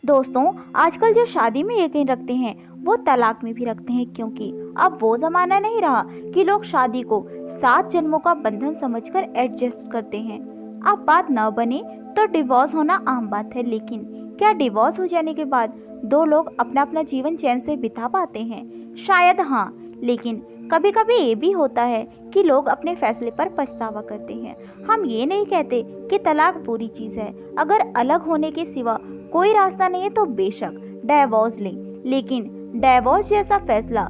दोस्तों, आजकल जो शादी में यकीन रखते हैं वो तलाक में भी रखते हैं, क्योंकि अब वो जमाना नहीं रहा कि लोग शादी को 7 जन्मों का बंधन समझकर एडजस्ट करते हैं। अब बात न बने तो डिवोर्स होना आम बात है, लेकिन क्या डिवोर्स हो जाने के बाद दो लोग अपना अपना जीवन चैन से बिता पाते हैं? शायद हाँ, लेकिन कभी कभी ये भी होता है कि लोग अपने फैसले पर पछतावा करते हैं। हम ये नहीं कहते कि तलाक बुरी चीज़ है। अगर अलग होने के सिवा कोई रास्ता नहीं है तो बेशक डाइवोर्स लें, लेकिन डाइवोर्स जैसा फैसला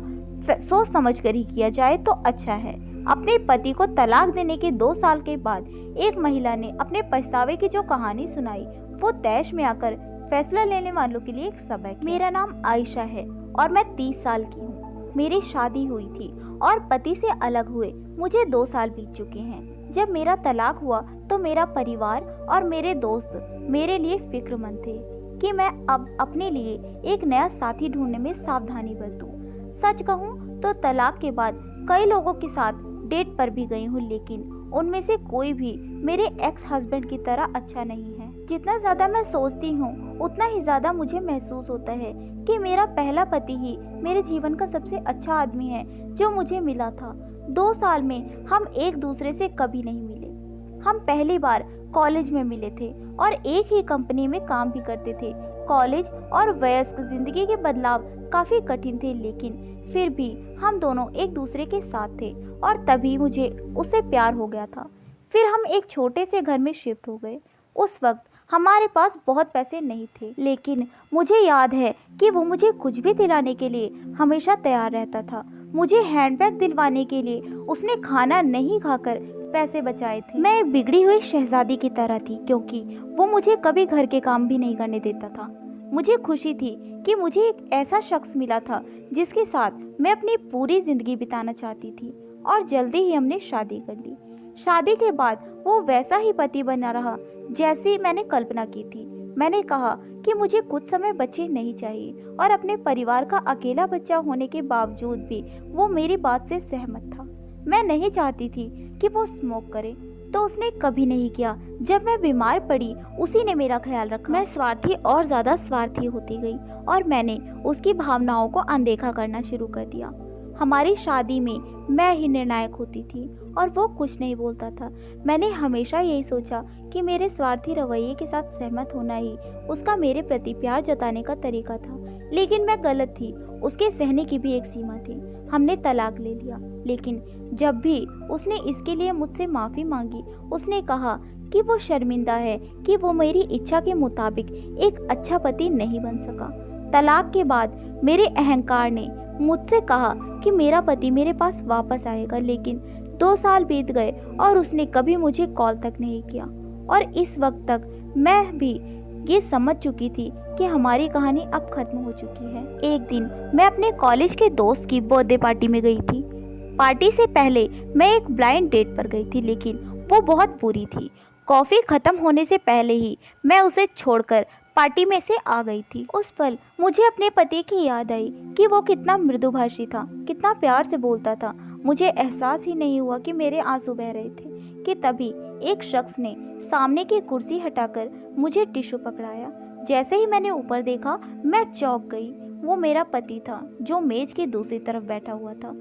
सोच समझ कर ही किया जाए तो अच्छा है। अपने पति को तलाक देने के 2 साल के बाद एक महिला ने अपने पछतावे की जो कहानी सुनाई, वो तैश में आकर फैसला लेने वालों के लिए एक सबक है। मेरा नाम आयशा है और मैं 30 साल की हूँ। मेरी शादी हुई थी और पति से अलग हुए मुझे 2 साल बीत चुके हैं। जब मेरा तलाक हुआ तो मेरा परिवार और मेरे दोस्त मेरे लिए फिक्रमंद थे कि मैं अब अपने लिए एक नया साथी ढूंढने में सावधानी बरतूं। सच कहूं तो तलाक के बाद कई लोगों के साथ डेट पर भी गई हूं, लेकिन उनमें से कोई भी मेरे एक्स हस्बैंड की तरह अच्छा नहीं है। जितना ज़्यादा मैं सोचती हूँ उतना ही ज़्यादा मुझे महसूस होता है कि मेरा पहला पति ही मेरे जीवन का सबसे अच्छा आदमी है जो मुझे मिला था। 2 साल में हम एक दूसरे से कभी नहीं मिले। हम पहली बार कॉलेज में मिले थे और एक ही कंपनी में काम भी करते थे। कॉलेज और वयस्क जिंदगी के बदलाव काफ़ी कठिन थे, लेकिन फिर भी हम दोनों एक दूसरे के साथ थे और तभी मुझे उससे प्यार हो गया था। फिर हम एक छोटे से घर में शिफ्ट हो गए। उस वक्त हमारे पास बहुत पैसे नहीं थे, लेकिन मुझे याद है कि वो मुझे कुछ भी दिलाने के लिए हमेशा तैयार रहता था। मुझे हैंडबैग दिलवाने के लिए उसने खाना नहीं खाकर पैसे बचाए थे। मैं एक बिगड़ी हुई शहजादी की तरह थी, क्योंकि वो मुझे कभी घर के काम भी नहीं करने देता था। मुझे खुशी थी कि मुझे एक ऐसा शख्स मिला था जिसके साथ मैं अपनी पूरी जिंदगी बिताना चाहती थी, और जल्दी ही हमने शादी कर ली। शादी के बाद वो वैसा ही पति बना रहा जैसी मैंने कल्पना की थी। मैंने कहा कि मुझे कुछ समय बच्चे नहीं चाहिए, और अपने परिवार का अकेला बच्चा होने के बावजूद भी वो मेरी बात से सहमत था। मैं नहीं चाहती थी कि वो स्मोक करे, तो उसने कभी नहीं किया। जब मैं बीमार पड़ी उसी ने मेरा ख्याल रखा। मैं स्वार्थी और ज़्यादा स्वार्थी होती गई और मैंने उसकी भावनाओं को अनदेखा करना शुरू कर दिया। हमारी शादी में मैं ही निर्णायक होती थी और वो कुछ नहीं बोलता था। मैंने हमेशा यही सोचा कि मेरे स्वार्थी रवैये के साथ सहमत होना ही उसका मेरे प्रति प्यार जताने का तरीका था, लेकिन मैं गलत थी। उसके सहने की भी एक सीमा थी। हमने तलाक ले लिया, लेकिन जब भी उसने इसके लिए मुझसे माफ़ी मांगी, उसने कहा कि वो शर्मिंदा है कि वो मेरी इच्छा के मुताबिक एक अच्छा पति नहीं बन सका। तलाक के बाद मेरे अहंकार ने मुझसे कहा कि मेरा पति मेरे पास वापस आएगा, लेकिन 2 साल बीत गए और उसने कभी मुझे कॉल तक नहीं किया। और इस वक्त तक मैं भी ये समझ चुकी थी कि हमारी कहानी अब खत्म हो चुकी है। एक दिन मैं अपने कॉलेज के दोस्त की बर्थडे पार्टी में गई थी। पार्टी से पहले मैं एक ब्लाइंड डेट पर गई थी, लेकिन वो बहुत बुरी थी। कॉफ़ी ख़त्म होने से पहले ही मैं उसे छोड़कर पार्टी में से आ गई थी। उस पल मुझे अपने पति की याद आई कि वो कितना मृदुभाषी था, कितना प्यार से बोलता था। मुझे एहसास ही नहीं हुआ कि मेरे आंसू बह रहे थे कि तभी एक शख्स ने सामने की कुर्सी हटाकर मुझे टिश्यू पकड़ाया। जैसे ही मैंने ऊपर देखा मैं चौंक गई। वो मेरा पति था जो मेज के दूसरी तरफ बैठा हुआ था।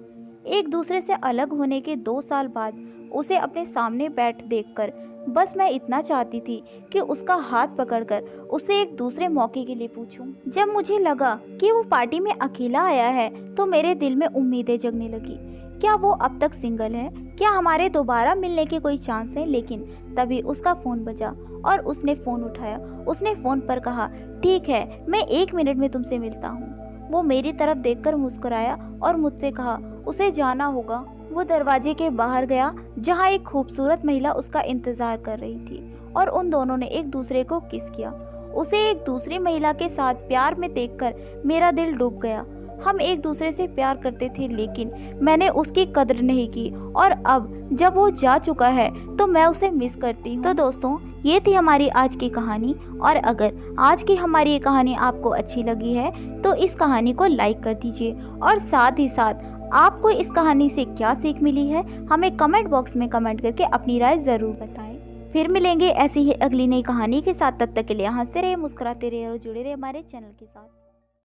एक दूसरे से अलग होने के 2 साल बाद उसे अपने सामने बैठ देखकर बस मैं इतना चाहती थी कि उसका हाथ पकड़कर उसे एक दूसरे मौके के लिए पूछूं। जब मुझे लगा कि वो पार्टी में अकेला आया है तो मेरे दिल में उम्मीदें जगने लगी। क्या वो अब तक सिंगल है? क्या हमारे दोबारा मिलने के कोई चांस है? लेकिन तभी उसका फ़ोन बजा और उसने फ़ोन उठाया। उसने फ़ोन पर कहा, ठीक है, मैं 1 मिनट में तुमसे मिलता हूँ। वो मेरी तरफ देखकर मुस्कुराया और मुझसे कहा उसे जाना होगा। वो दरवाजे के बाहर गया जहाँ एक खूबसूरत महिला उसका इंतज़ार कर रही थी, और उन दोनों ने एक दूसरे को किस किया। उसे एक दूसरी महिला के साथ प्यार में देखकर मेरा दिल डूब गया। हम एक दूसरे से प्यार करते थे, लेकिन मैंने उसकी कदर नहीं की, और अब जब वो जा चुका है तो मैं उसे मिस करती हूँ। तो दोस्तों, ये थी हमारी आज की कहानी, और अगर आज की हमारी ये कहानी आपको अच्छी लगी है तो इस कहानी को लाइक कर दीजिए, और साथ ही साथ आपको इस कहानी से क्या सीख मिली है हमें कमेंट बॉक्स में कमेंट करके अपनी राय ज़रूर बताएं। फिर मिलेंगे ऐसी ही अगली नई कहानी के साथ। तब तक के लिए हंसते रहिए, मुस्कुराते रहिए और जुड़े रहिए हमारे चैनल के साथ।